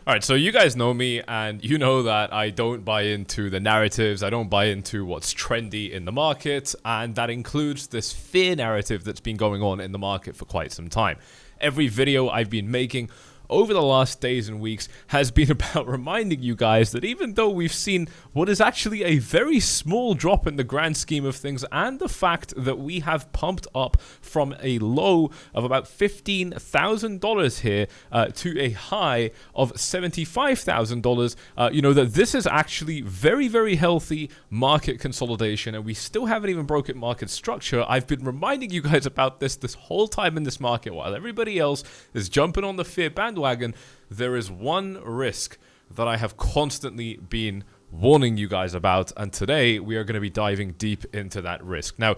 All right, so you guys know me, and you know that I don't buy into the narratives. I don't buy into what's trendy in the market, and that includes this fear narrative that's been going on in the market for quite some time. Every video I've been making over the last days and weeks has been about reminding you guys that even though we've seen what is actually a very small drop in the grand scheme of things, and the fact that we have pumped up from a low of about $15,000 here to a high of $75,000, you know that this is actually very, very healthy market consolidation, and we still haven't even broken market structure. I've been reminding you guys about this whole time in this market while everybody else is jumping on the fear bandwagon. There is one risk that I have constantly been warning you guys about, and today we are going to be diving deep into that risk. Now,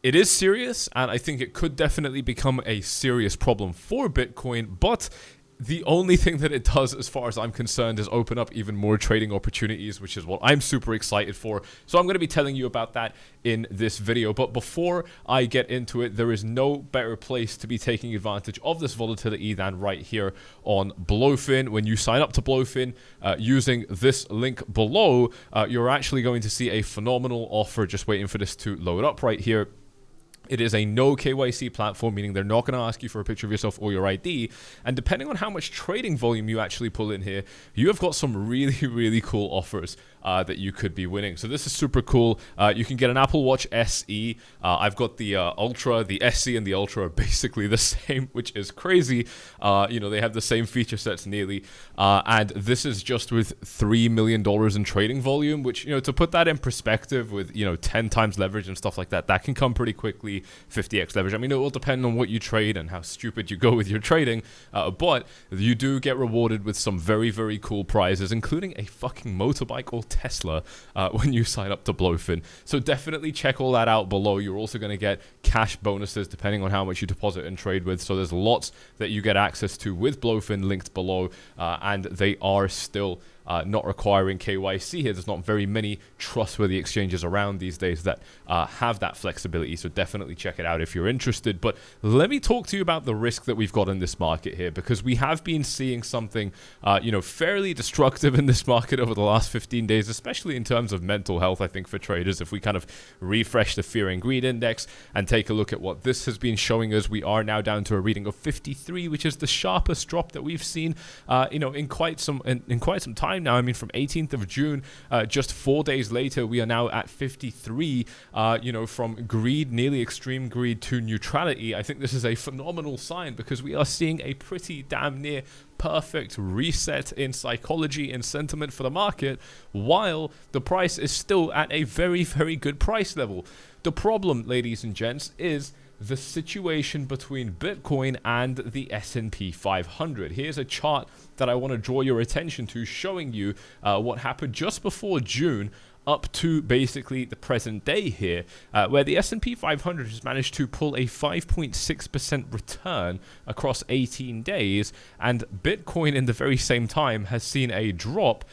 it is serious, and I think it could definitely become a serious problem for Bitcoin, but the only thing that it does, as far as I'm concerned, is open up even more trading opportunities, which is what I'm super excited for. So I'm going to be telling you about that in this video. But before I get into it, there is no better place to be taking advantage of this volatility than right here on Blowfin. When you sign up to Blowfin using this link below, you're actually going to see a phenomenal offer. Just waiting for this to load up right here. It is a no KYC platform, meaning they're not going to ask you for a picture of yourself or your ID. And depending on how much trading volume you actually pull in here, you have got some really, really cool offers that you could be winning. So this is super cool. You can get an Apple Watch SE. I've got the Ultra, the SE and the Ultra are basically the same, which is crazy. You know, they have the same feature sets nearly. And this is just with $3 million in trading volume, which, you know, to put that in perspective with, you know, 10 times leverage and stuff like that, that can come pretty quickly. 50x leverage. I mean, it will depend on what you trade and how stupid you go with your trading, but you do get rewarded with some very, very cool prizes, including a fucking motorbike or Tesla when you sign up to Blowfin. So definitely check all that out below. You're also going to get cash bonuses depending on how much you deposit and trade with. So there's lots that you get access to with Blowfin linked below, and they are still not requiring KYC here. There's not very many trustworthy exchanges around these days that have that flexibility, so definitely check it out if you're interested. But let me talk to you about the risk that we've got in this market here, because we have been seeing something you know, fairly destructive in this market over the last 15 days, especially in terms of mental health, I think, for traders. If we kind of refresh the fear and greed index and take a look at what this has been showing us, we are now down to a reading of 53, which is the sharpest drop that we've seen you know, in quite some time now. I mean, from 18th of June, just 4 days later, we are now at 53, you know, from greed, nearly extreme greed, to neutrality. I think this is a phenomenal sign, because we are seeing a pretty damn near perfect reset in psychology and sentiment for the market, while the price is still at a very, very good price level. The problem, ladies and gents, is the situation between Bitcoin and the S&P 500. Here's a chart that I want to draw your attention to, showing you what happened just before June up to basically the present day here, where the S&P 500 has managed to pull a 5.6% return across 18 days, and Bitcoin in the very same time has seen a drop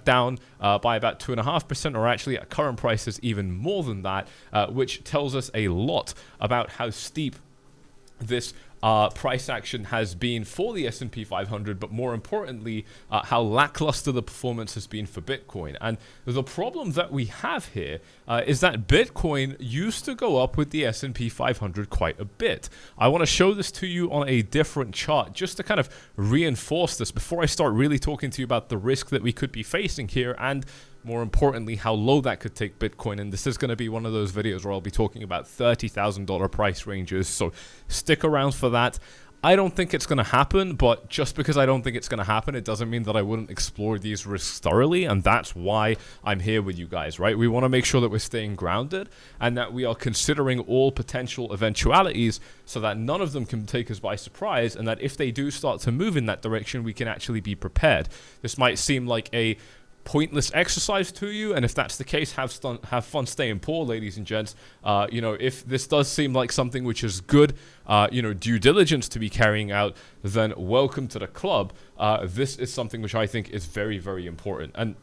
down by about 2.5%, or actually at current prices even more than that, which tells us a lot about how steep this price action has been for the S&P 500, but more importantly, how lackluster the performance has been for Bitcoin. And the problem that we have here is that Bitcoin used to go up with the S&P 500 quite a bit. I want to show this to you on a different chart just to kind of reinforce this before I start really talking to you about the risk that we could be facing here, and more importantly, how low that could take Bitcoin. And this is going to be one of those videos where I'll be talking about $30,000 price ranges, so stick around for that. I don't think it's going to happen, but just because I don't think it's going to happen, it doesn't mean that I wouldn't explore these risks thoroughly, and that's why I'm here with you guys, right? We want to make sure that we're staying grounded and that we are considering all potential eventualities so that none of them can take us by surprise, and that if they do start to move in that direction, we can actually be prepared. This might seem like a pointless exercise to you, and if that's the case, have fun staying poor, ladies and gents. You know, if this does seem like something which is good, you know, due diligence to be carrying out, then welcome to the club. This is something which I think is very, very important. And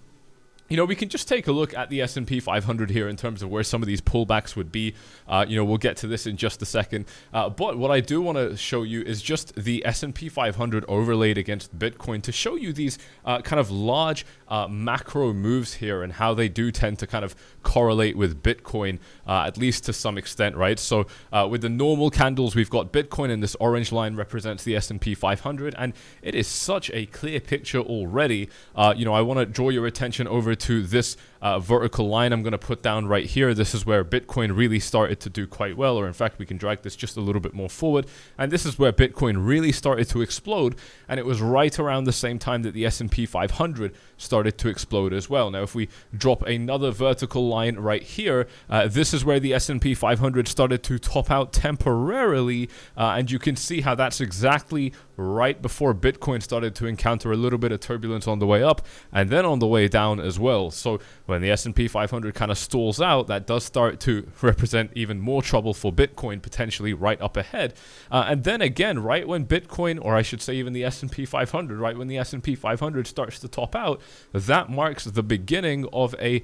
we can just take a look at the S&P 500 here in terms of where some of these pullbacks would be. We'll get to this in just a second. But what I do want to show you is just the S&P 500 overlaid against Bitcoin to show you these kind of large macro moves here and how they do tend to kind of correlate with Bitcoin, at least to some extent, right? So with the normal candles, we've got Bitcoin, and this orange line represents the S&P 500, and it is such a clear picture already. I want to draw your attention over to this vertical line I'm going to put down right here. This is where Bitcoin really started to do quite well, or in fact, we can drag this just a little bit more forward. And this is where Bitcoin really started to explode. And it was right around the same time that the S&P 500 started to explode as well. Now, if we drop another vertical line right here, this is where the S&P 500 started to top out temporarily. And you can see how that's exactly right before Bitcoin started to encounter a little bit of turbulence on the way up and then on the way down as well. So when the S&P 500 kind of stalls out, that does start to represent even more trouble for Bitcoin potentially right up ahead. And then again, right when Bitcoin, or I should say even the S&P 500, right when the S&P 500 starts to top out, that marks the beginning of a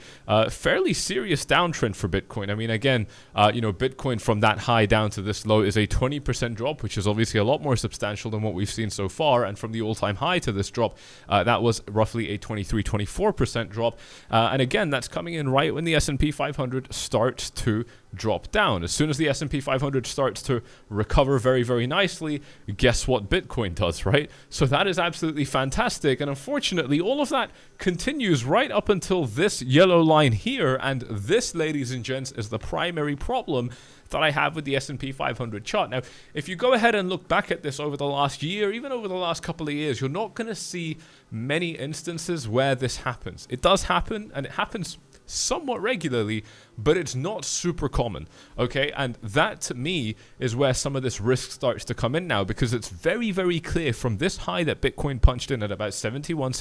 fairly serious downtrend for Bitcoin. I mean, again, Bitcoin from that high down to this low is a 20% drop, which is obviously a lot more substantial than what we've seen so far. And from the all-time high to this drop, that was roughly a 23-24% drop. And again, that's coming in right when the S&P 500 starts to drop down. As soon as the S&P 500 starts to recover very, very nicely, guess what Bitcoin does, right? So that is absolutely fantastic. And unfortunately, all of that continues right up until this yellow line here. And this, ladies and gents, is the primary problem that I have with the S&P 500 chart. Now, if you go ahead and look back at this over the last year, even over the last couple of years, you're not going to see many instances where this happens. It does happen, and it happens somewhat regularly, but it's not super common, okay? And that, to me, is where some of this risk starts to come in now, because it's very, very clear from this high that Bitcoin punched in at about $71,000,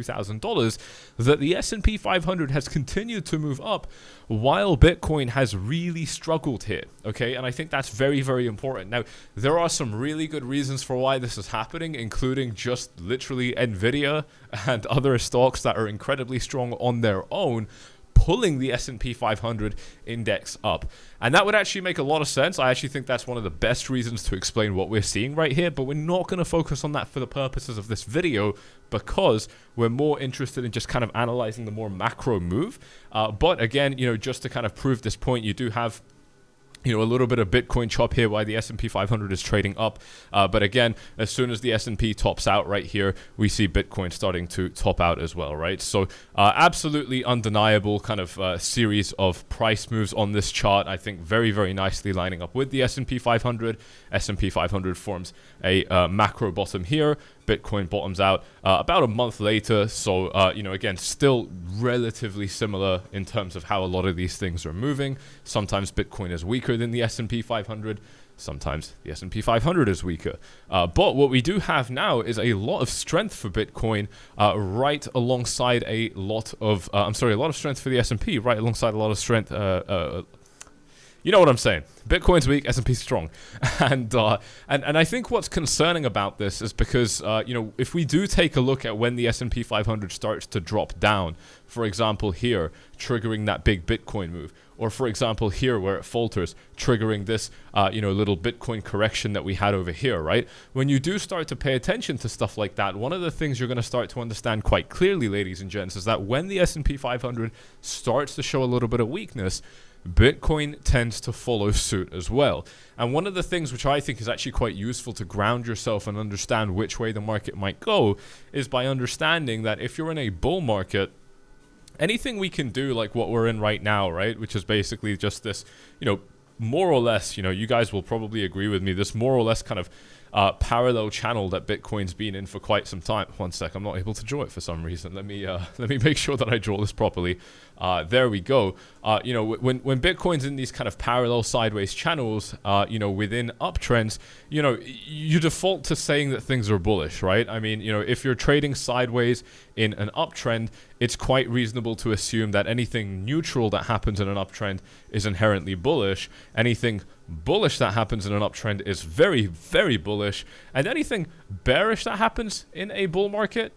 $72,000 that the S&P 500 has continued to move up while Bitcoin has really struggled here, okay? And I think that's very, very important. Now, there are some really good reasons for why this is happening, including just literally Nvidia and other stocks that are incredibly strong on their own, pulling the S&P 500 index up. And that would actually make a lot of sense. I actually think that's one of the best reasons to explain what we're seeing right here, but we're not going to focus on that for the purposes of this video because we're more interested in just kind of analyzing the more macro move. But again, just to kind of prove this point, you do have a little bit of Bitcoin chop here while the S&P 500 is trading up. But again, as soon as the S&P tops out right here, we see Bitcoin starting to top out as well, right? So absolutely undeniable kind of series of price moves on this chart. I think very, very nicely lining up with the S&P 500. S&P 500 forms a macro bottom here. Bitcoin bottoms out about a month later. So, again, still relatively similar in terms of how a lot of these things are moving. Sometimes Bitcoin is weaker than the S&P 500. Sometimes the S&P 500 is weaker. But what we do have now is a lot of strength for Bitcoin right alongside a lot of strength for the S&P right alongside a lot of strength. You know what I'm saying? Bitcoin's weak, S&P's strong. And I think what's concerning about this is because, if we do take a look at when the S&P 500 starts to drop down, for example, here, triggering that big Bitcoin move, or for example, here where it falters, triggering this, little Bitcoin correction that we had over here, right? When you do start to pay attention to stuff like that, one of the things you're going to start to understand quite clearly, ladies and gents, is that when the S&P 500 starts to show a little bit of weakness, Bitcoin tends to follow suit as well. And one of the things which I think is actually quite useful to ground yourself and understand which way the market might go is by understanding that if you're in a bull market, anything we can do like what we're in right now, right, which is basically just this, more or less, you guys will probably agree with me, this more or less kind of parallel channel that Bitcoin's been in for quite some time. One sec, I'm not able to draw it for some reason. Let me make sure that I draw this properly. There we go. When Bitcoin's in these kind of parallel sideways channels, within uptrends, you default to saying that things are bullish, right? I mean, if you're trading sideways in an uptrend, it's quite reasonable to assume that anything neutral that happens in an uptrend is inherently bullish. Anything bullish that happens in an uptrend is very, very bullish. And anything bearish that happens in a bull market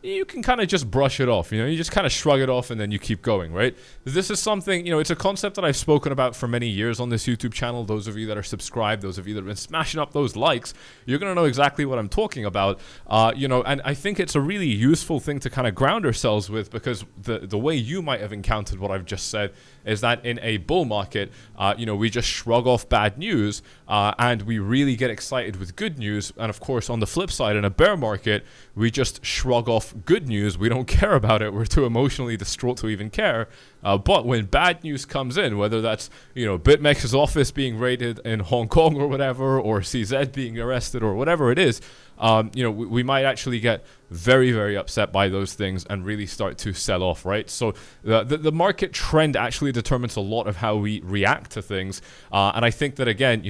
you can kind of just brush it off. You just kind of shrug it off and then you keep going, right? This is something, it's a concept that I've spoken about for many years on this YouTube channel. Those of you that are subscribed, those of you that have been smashing up those likes, you're going to know exactly what I'm talking about. And I think it's a really useful thing to kind of ground ourselves with, because the way you might have encountered what I've just said is that in a bull market, we just shrug off bad news and we really get excited with good news. And of course, on the flip side, in a bear market, we just shrug off good news. We don't care about it. We're too emotionally distraught to even care. But when bad news comes in, whether that's, BitMEX's office being raided in Hong Kong or whatever, or CZ being arrested or whatever it is, we might actually get very, very upset by those things and really start to sell off, right? So the market trend actually determines a lot of how we react to things. And I think that, again,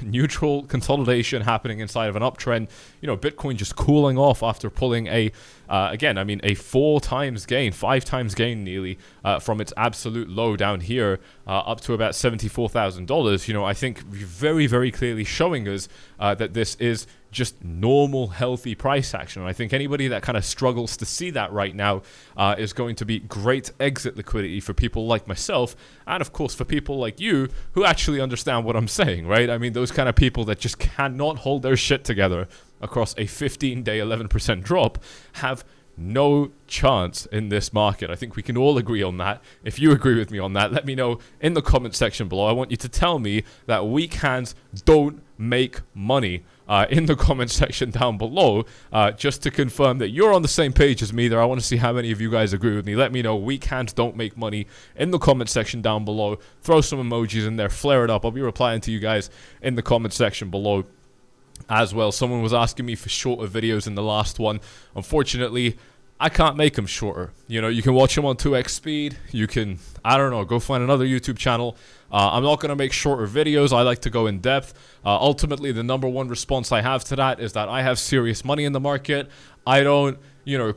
neutral consolidation happening inside of an uptrend, Bitcoin just cooling off after pulling a 5 times gain nearly from its absolute low down here up to about $74,000. I think very, very clearly showing us that this is just normal, healthy price action. And I think anybody that kind of struggles to see that right now is going to be great exit liquidity for people like myself, and of course for people like you who actually understand what I'm saying, right? I mean, those kind of people that just cannot hold their shit together across a 15-day 11% drop have no chance in this market. I think we can all agree on that. If you agree with me on that, let me know in the comment section below. I want you to tell me that weak hands don't make money in the comment section down below, just to confirm that you're on the same page as me there. I want to see how many of you guys agree with me. Let me know weak hands don't make money in the comment section down below. Throw some emojis in there, flare it up. I'll be replying to you guys in the comment section below as well. Someone was asking me for shorter videos in the last one. Unfortunately, I can't make them shorter. You can watch them on 2x speed. You can, go find another YouTube channel. I'm not going to make shorter videos. I like to go in depth. Ultimately, the number one response I have to that is that I have serious money in the market. I don't,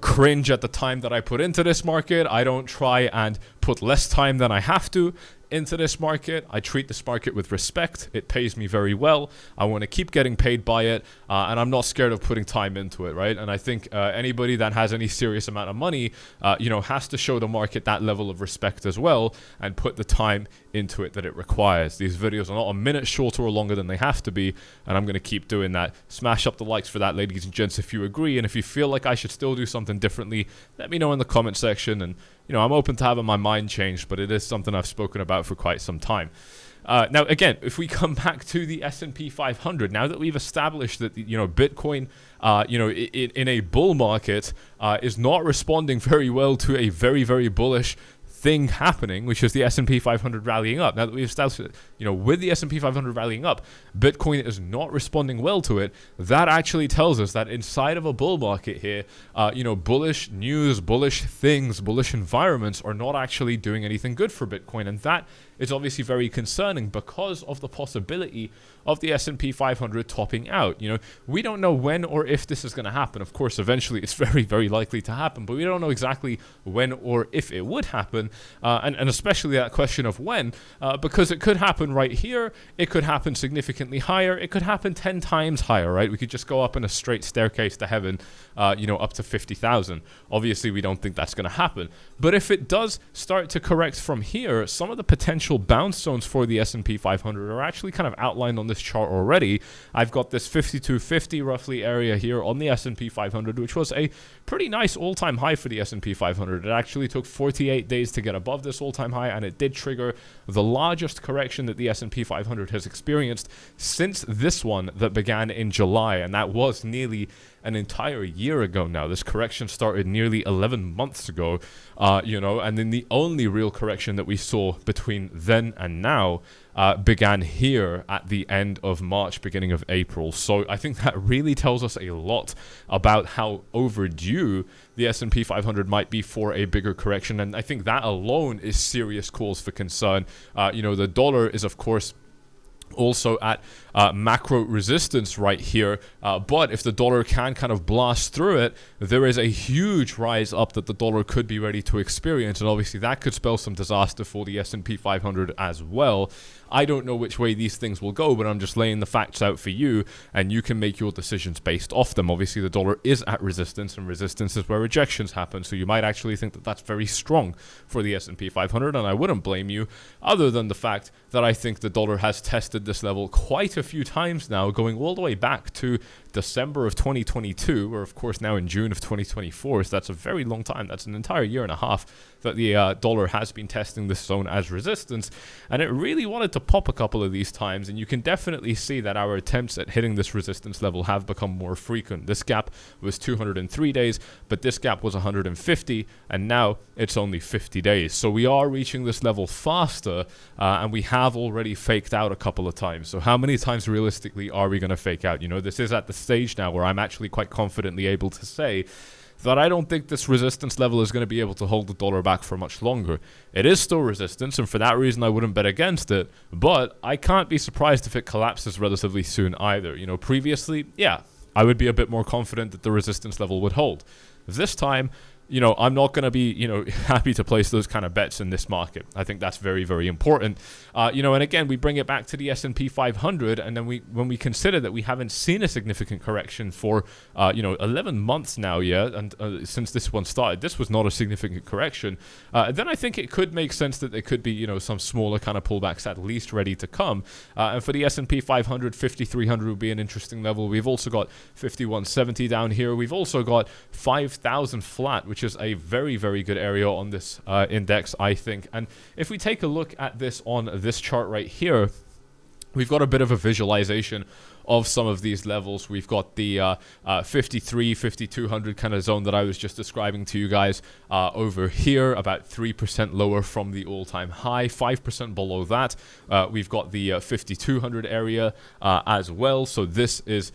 cringe at the time that I put into this market. I don't try and put less time than I have to into this market. I treat this market with respect. It pays me very well. I want to keep getting paid by it, and I'm not scared of putting time into it, right? And I think anybody that has any serious amount of money, has to show the market that level of respect as well and put the time into it that it requires. These videos are not a minute shorter or longer than they have to be, and I'm going to keep doing that. Smash up the likes for that, ladies and gents, if you agree, and if you feel like I should still do something differently, let me know in the comment section. And I'm open to having my mind changed, but it is something I've spoken about for quite some time. Now, again, if we come back to the S&P 500, now that we've established that Bitcoin, in a bull market, is not responding very well to a very, very bullish thing happening, which is the S&P 500 rallying up. Now that we've established it, with the S&P 500 rallying up, Bitcoin is not responding well to it. That actually tells us that inside of a bull market here, bullish news, bullish things, bullish environments are not actually doing anything good for Bitcoin. And that is obviously very concerning because of the possibility of the S&P 500 topping out. We don't know when or if this is going to happen. Of course, eventually it's very, very likely to happen, but we don't know exactly when or if it would happen. And especially that question of when, because it could happen right here. It could happen significantly higher. It could happen 10 times higher, right? We could just go up in a straight staircase to heaven, up to 50,000. Obviously, we don't think that's going to happen. But if it does start to correct from here, some of the potential bounce zones for the S&P 500 are actually kind of outlined on this chart already. I've got this 5250 roughly area here on the S&P 500, which was a pretty nice all-time high for the S&P 500. It actually took 48 days to get above this all-time high, and it did trigger the largest correction that the S&P 500 has experienced since this one that began in July, and that was nearly an entire year ago now. This correction started nearly 11 months ago, and then the only real correction that we saw between then and now began here at the end of March, beginning of April. So I think that really tells us a lot about how overdue the S&P 500 might be for a bigger correction, and I think that alone is serious cause for concern. The dollar is, of course, also at macro resistance right here, but if the dollar can kind of blast through it, there is a huge rise up that the dollar could be ready to experience, and obviously that could spell some disaster for the S&P 500 as well. I don't know which way these things will go, but I'm just laying the facts out for you, and you can make your decisions based off them. Obviously, the dollar is at resistance, and resistance is where rejections happen, so you might actually think that that's very strong for the S&P 500, and I wouldn't blame you, other than the fact that I think the dollar has tested this level quite a few times now, going all the way back to December of 2022. We're, of course, now in June of 2024, so that's a very long time. That's an entire year and a half that the dollar has been testing this zone as resistance, and it really wanted to pop a couple of these times, and you can definitely see that our attempts at hitting this resistance level have become more frequent. This gap was 203 days, but this gap was 150, and now it's only 50 days. So we are reaching this level faster, and we have already faked out a couple of times. So how many times realistically are we going to fake out? You know, this is at the stage now where I'm actually quite confidently able to say that I don't think this resistance level is going to be able to hold the dollar back for much longer. It is still resistance, and for that reason I wouldn't bet against it, but I can't be surprised if it collapses relatively soon either. You know, previously, yeah, I would be a bit more confident that the resistance level would hold. This time, you know, I'm not going to be, you know, happy to place those kind of bets in this market. I think that's very, very important. You know, and again, we bring it back to the S&P 500, and then when we consider that we haven't seen a significant correction for, you know, 11 months now, and since this one started, this was not a significant correction, then I think it could make sense that there could be, you know, some smaller kind of pullbacks at least ready to come. And for the S&P 500, 5,300 would be an interesting level. We've also got 5,170 down here. We've also got 5,000 flat, which is a very, very good area on this index, I think. And if we take a look at this on this chart right here, we've got a bit of a visualization of some of these levels. We've got the 53, 5,200 kind of zone that I was just describing to you guys over here, about 3% lower from the all-time high, 5% below that. We've got the 5,200 area as well. So this is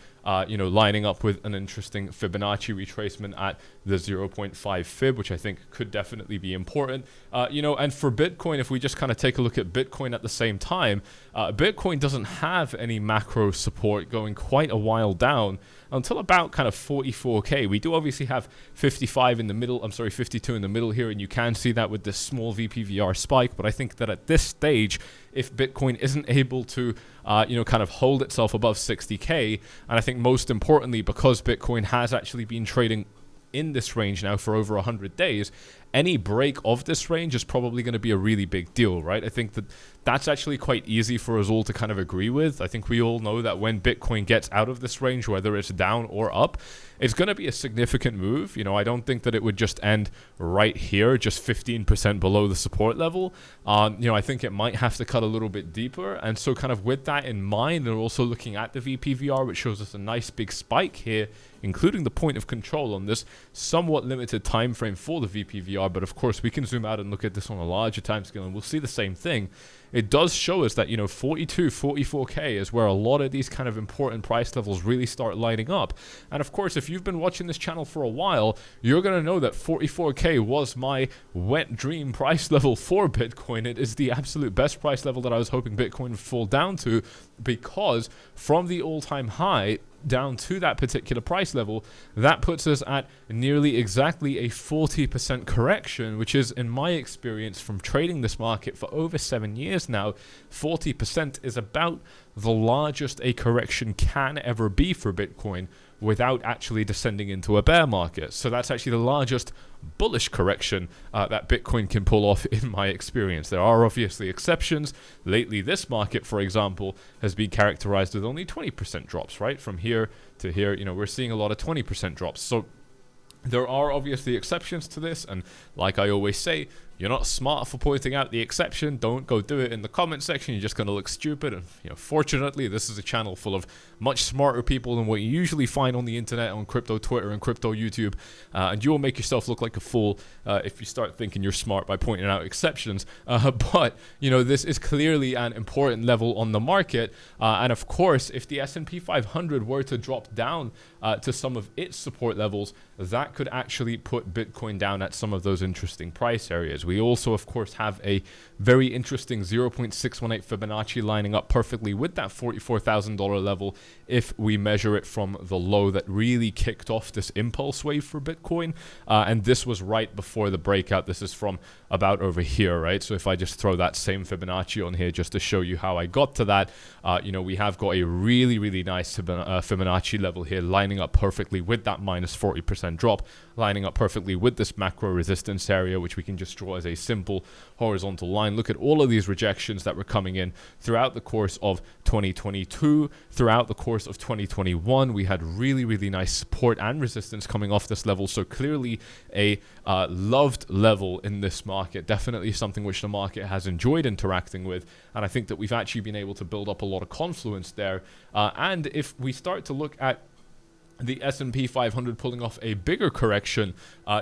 you know, lining up with an interesting Fibonacci retracement at the 0.5 fib, which I think could definitely be important. You know, and for Bitcoin, if we just kind of take a look at Bitcoin at the same time, Bitcoin doesn't have any macro support going quite a while down until about kind of 44k. We do obviously have 55 in the middle, 52 in the middle here, and you can see that with this small VPVR spike, but I think that at this stage, if Bitcoin isn't able to, you know, kind of hold itself above 60k, and I think most importantly, because Bitcoin has actually been trading in this range now for over 100 days, any break of this range is probably going to be a really big deal, right? I think that that's actually quite easy for us all to kind of agree with. I think we all know that when Bitcoin gets out of this range, whether it's down or up, it's going to be a significant move. You know, I don't think that it would just end right here, just 15% below the support level. You know, I think it might have to cut a little bit deeper. And so kind of with that in mind, they're also looking at the VPVR, which shows us a nice big spike here, including the point of control on this somewhat limited time frame for the VPVR. But of course, we can zoom out and look at this on a larger time scale, and we'll see the same thing. It does show us that, you know, 42, 44k is where a lot of these kind of important price levels really start lining up. And of course, if you've been watching this channel for a while, you're going to know that 44k was my wet dream price level for Bitcoin. It is the absolute best price level that I was hoping Bitcoin would fall down to, because from the all-time high down to that particular price level, that puts us at nearly exactly a 40% correction, which is, in my experience from trading this market for over 7 years now, 40% is about the largest a correction can ever be for Bitcoin without actually descending into a bear market. So that's actually the largest bullish correction that Bitcoin can pull off in my experience. There are obviously exceptions. Lately, this market, for example, has been characterized with only 20% drops, right? From here to here, you know, we're seeing a lot of 20% drops. So there are obviously exceptions to this, and like I always say, you're not smart for pointing out the exception. Don't go do it in the comment section. You're just going to look stupid. And, you know, fortunately, this is a channel full of much smarter people than what you usually find on the internet, on crypto Twitter and crypto YouTube. And you will make yourself look like a fool if you start thinking you're smart by pointing out exceptions. But, you know, this is clearly an important level on the market. And of course, if the S&P 500 were to drop down to some of its support levels, that could actually put Bitcoin down at some of those interesting price areas. We also, of course, have a very interesting 0.618 Fibonacci lining up perfectly with that $44,000 level if we measure it from the low that really kicked off this impulse wave for Bitcoin. And this was right before the breakout. This is from about over here, right? So if I just throw that same Fibonacci on here just to show you how I got to that, we have got a really, really nice Fibonacci level here lining up perfectly with that minus 40% drop, lining up perfectly with this macro resistance area, which we can just draw as a simple horizontal line. Look at all of these rejections that were coming in throughout the course of 2022, throughout the course of 2021. We had really, really nice support and resistance coming off this level. So clearly a loved level in this market, definitely something which the market has enjoyed interacting with. And I think that we've actually been able to build up a lot of confluence there. And if we start to look at the S&P 500 pulling off a bigger correction,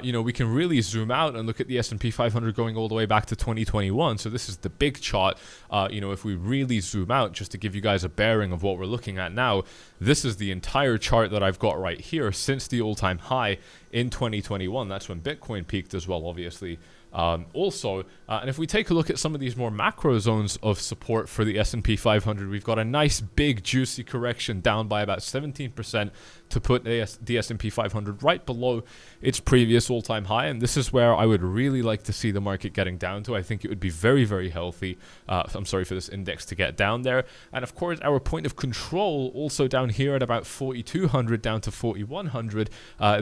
we can really zoom out and look at the S&P 500 going all the way back to 2021. So this is the big chart. If we really zoom out, just to give you guys a bearing of what we're looking at now, this is the entire chart that I've got right here since the all-time high in 2021. That's when Bitcoin peaked as well, obviously. And if we take a look at some of these more macro zones of support for the S&P 500, we've got a nice big juicy correction down by about 17% to put the S&P 500 right below its previous all-time high. And this is where I would really like to see the market getting down to. I think it would be very, very healthy. For this index to get down there. And of course, our point of control also down here at about 4,200 down to 4,100.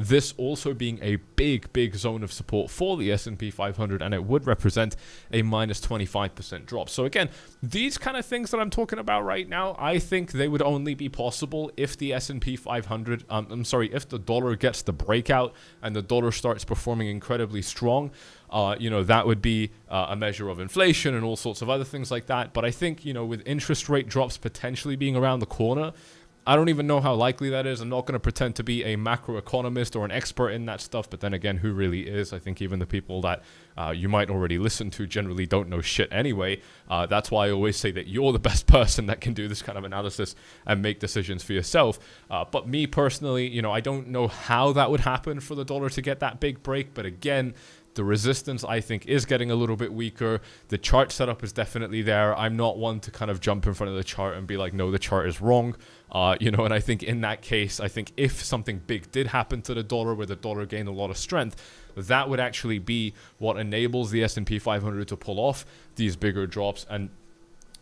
This also being a big, big zone of support for the S&P 500, and it would represent a minus 25% drop. So again, these kind of things that I'm talking about right now, I think they would only be possible if the S&P 500, if the dollar gets the breakout and the dollar starts performing incredibly strong. That would be a measure of inflation and all sorts of other things like that. But I think, with interest rate drops potentially being around the corner, I don't even know how likely that is. I'm not going to pretend to be a macroeconomist or an expert in that stuff. But then again, who really is? I think even the people that you might already listen to generally don't know shit anyway. That's why I always say that you're the best person that can do this kind of analysis and make decisions for yourself. But me personally, I don't know how that would happen for the dollar to get that big break. But again, the resistance, I think, is getting a little bit weaker. The chart setup is definitely there. I'm not one to kind of jump in front of the chart and be like, no, the chart is wrong. And I think in that case, I think if something big did happen to the dollar where the dollar gained a lot of strength, that would actually be what enables the S&P 500 to pull off these bigger drops. And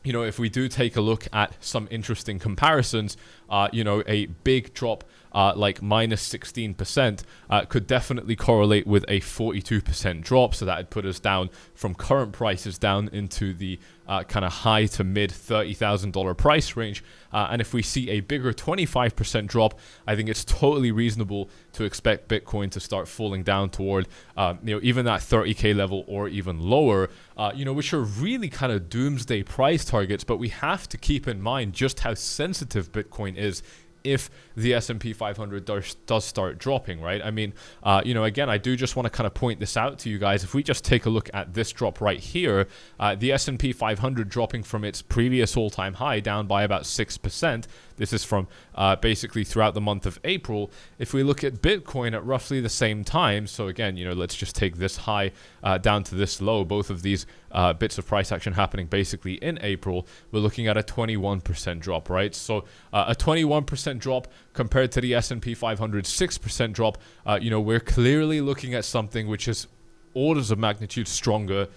if we do take a look at some interesting comparisons, a big drop like minus 16% could definitely correlate with a 42% drop. So that would put us down from current prices down into the kind of high to mid $30,000 price range. And if we see a bigger 25% drop, I think it's totally reasonable to expect Bitcoin to start falling down toward, even that 30K level or even lower, which are really kind of doomsday price targets. But we have to keep in mind just how sensitive Bitcoin is if the S&P 500 does start dropping, right? I mean, again, I do just want to kind of point this out to you guys. If we just take a look at this drop right here, the S&P 500 dropping from its previous all-time high down by about 6%. This is from basically throughout the month of April. If we look at Bitcoin at roughly the same time, so again, let's just take this high down to this low, both of these bits of price action happening basically in April, we're looking at a 21% drop, right? So a 21% drop compared to the S&P 500 6% drop, we're clearly looking at something which is orders of magnitude stronger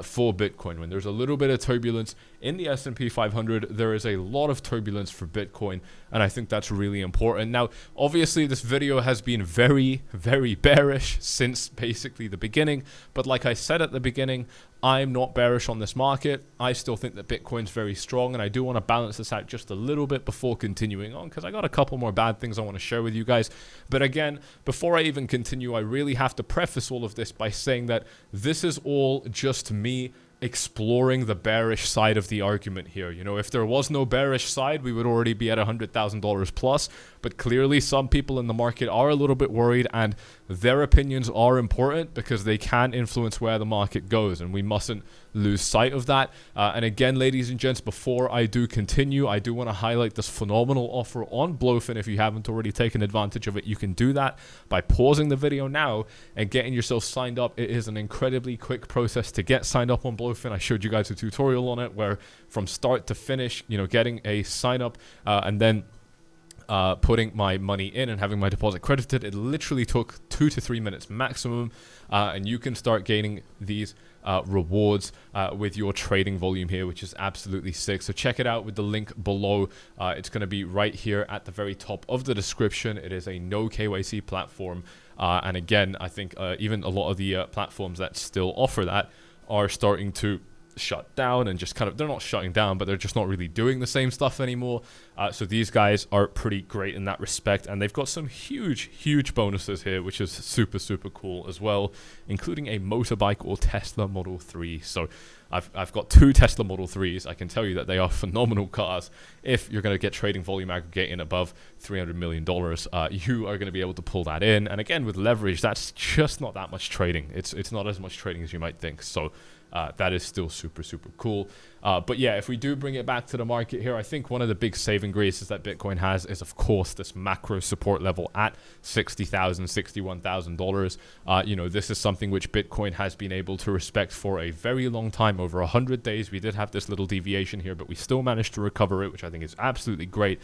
for Bitcoin. When there's a little bit of turbulence in the S&P 500, there is a lot of turbulence for Bitcoin, and I think that's really important. Now, obviously, this video has been very, very bearish since basically the beginning, but like I said at the beginning, I'm not bearish on this market. I still think that Bitcoin's very strong, and I do want to balance this out just a little bit before continuing on, because I got a couple more bad things I want to share with you guys. But again, before I even continue, I really have to preface all of this by saying that this is all just me exploring the bearish side of the argument here. If there was no bearish side, we would already be at $100,000 plus, but clearly some people in the market are a little bit worried, and their opinions are important because they can influence where the market goes, and we mustn't lose sight of that. And again, ladies and gents, before I do continue, I do want to highlight this phenomenal offer on Blowfin. If you haven't already taken advantage of it, you can do that by pausing the video now and getting yourself signed up. It is an incredibly quick process to get signed up on Blowfin. I showed you guys a tutorial on it where from start to finish, getting a sign up and then putting my money in and having my deposit credited, it literally took 2 to 3 minutes maximum, and you can start gaining these rewards with your trading volume here, which is absolutely sick. So check it out with the link below. It's going to be right here at the very top of the description. It is a no KYC platform, and again, I think even a lot of the platforms that still offer that are starting to shut down and just kind of, they're not shutting down, but they're just not really doing the same stuff anymore. So these guys are pretty great in that respect, and they've got some huge bonuses here, which is super cool as well, including a motorbike or Tesla Model 3. So I've got 2 Tesla Model 3s. I can tell you that they are phenomenal cars. If you're going to get trading volume aggregating above $300 million, you are going to be able to pull that in. And again, with leverage, that's just not that much trading. It's not as much trading as you might think. So that is still super cool. But yeah, if we do bring it back to the market here, I think one of the big saving graces that Bitcoin has is, of course, this macro support level at $60,000, $61,000. This is something which Bitcoin has been able to respect for a very long time, over 100 days. We did have this little deviation here, but we still managed to recover it, which I think is absolutely great.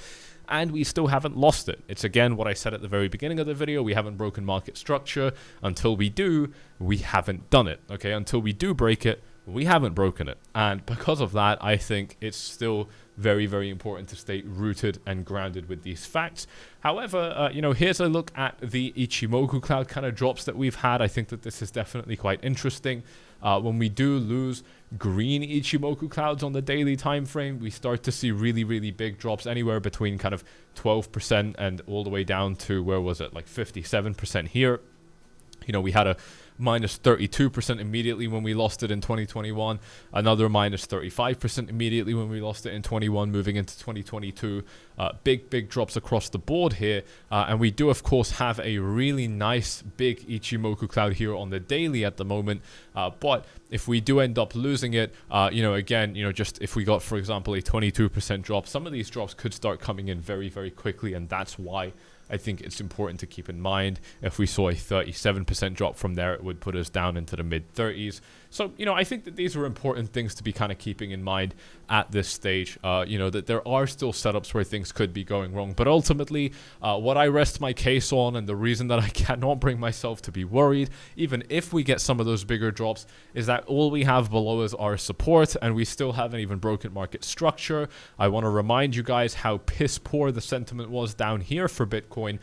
And we still haven't lost it. It's again what I said at the very beginning of the video. We haven't broken market structure. Until we do, we haven't done it. Okay, until we do break it, we haven't broken it. And because of that, I think it's still very important to stay rooted and grounded with these facts. However, here's a look at the Ichimoku cloud kind of drops that we've had. I think that this is definitely quite interesting. When we do lose green Ichimoku clouds on the daily time frame, we start to see really big drops, anywhere between kind of 12% and all the way down to, where was it, like 57% here. We had a minus 32% immediately when we lost it in 2021, another minus 35% immediately when we lost it in 21, moving into 2022. Big drops across the board here, and we do of course have a really nice big Ichimoku cloud here on the daily at the moment, but if we do end up losing it, just if we got, for example, a 22% drop, some of these drops could start coming in very quickly, and that's why I think it's important to keep in mind. If we saw a 37% drop from there, it would put us down into the mid-30s. So, I think that these are important things to be kind of keeping in mind at this stage, that there are still setups where things could be going wrong. But ultimately, what I rest my case on, and the reason that I cannot bring myself to be worried, even if we get some of those bigger drops, is that all we have below is our support, and we still haven't even broken market structure. I want to remind you guys how piss poor the sentiment was down here for Bitcoin,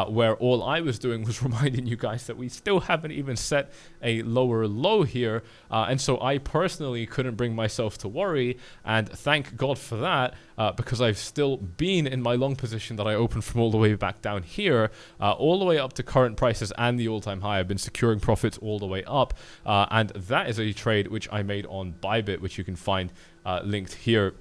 where all I was doing was reminding you guys that we still haven't even set a lower low here. And so I personally couldn't bring myself to worry, and thank God for that, because I've still been in my long position that I opened from all the way back down here, all the way up to current prices and the all-time high. I've been securing profits all the way up, and that is a trade which I made on Bybit, which you can find linked here.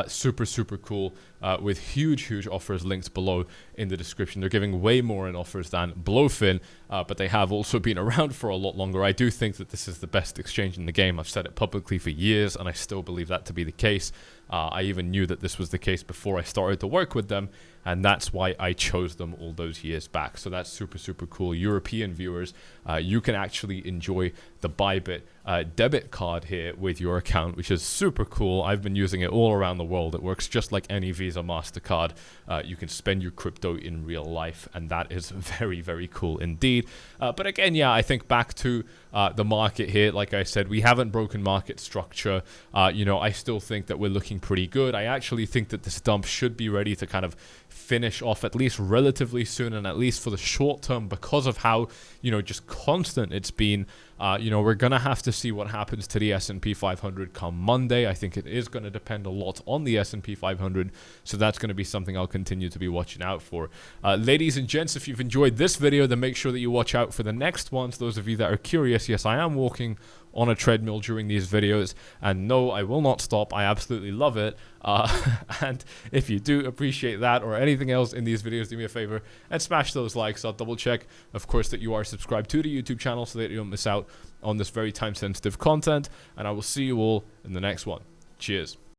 Super cool, with huge offers linked below in the description. They're giving way more in offers than Blowfin, but they have also been around for a lot longer. I do think that this is the best exchange in the game. I've said it publicly for years, and I still believe that to be the case. I even knew that this was the case before I started to work with them, and that's why I chose them all those years back. So that's super cool. European viewers, you can actually enjoy the Bybit debit card here with your account, which is super cool. I've been using it all around the world. It works just like any Visa MasterCard. You can spend your crypto in real life, and that is very cool indeed. But again, yeah, I think back to the market here, like I said, we haven't broken market structure. I still think that we're looking pretty good. I actually think that this dump should be ready to kind of finish off at least relatively soon, and at least for the short term, because of how just constant it's been. We're gonna have to see what happens to the S&P 500 come Monday. I think it is going to depend a lot on the S&P 500, so that's going to be something I'll continue to be watching out for. Ladies and gents, if you've enjoyed this video, then make sure that you you watch out for the next ones. Those of you that are curious, yes, I am walking on a treadmill during these videos, and no, I will not stop. I absolutely love it. And if you do appreciate that or anything else in these videos, do me a favor and smash those likes. I'll double check, of course, that you are subscribed to the YouTube channel so that you don't miss out on this very time sensitive content, and I will see you all in the next one. Cheers.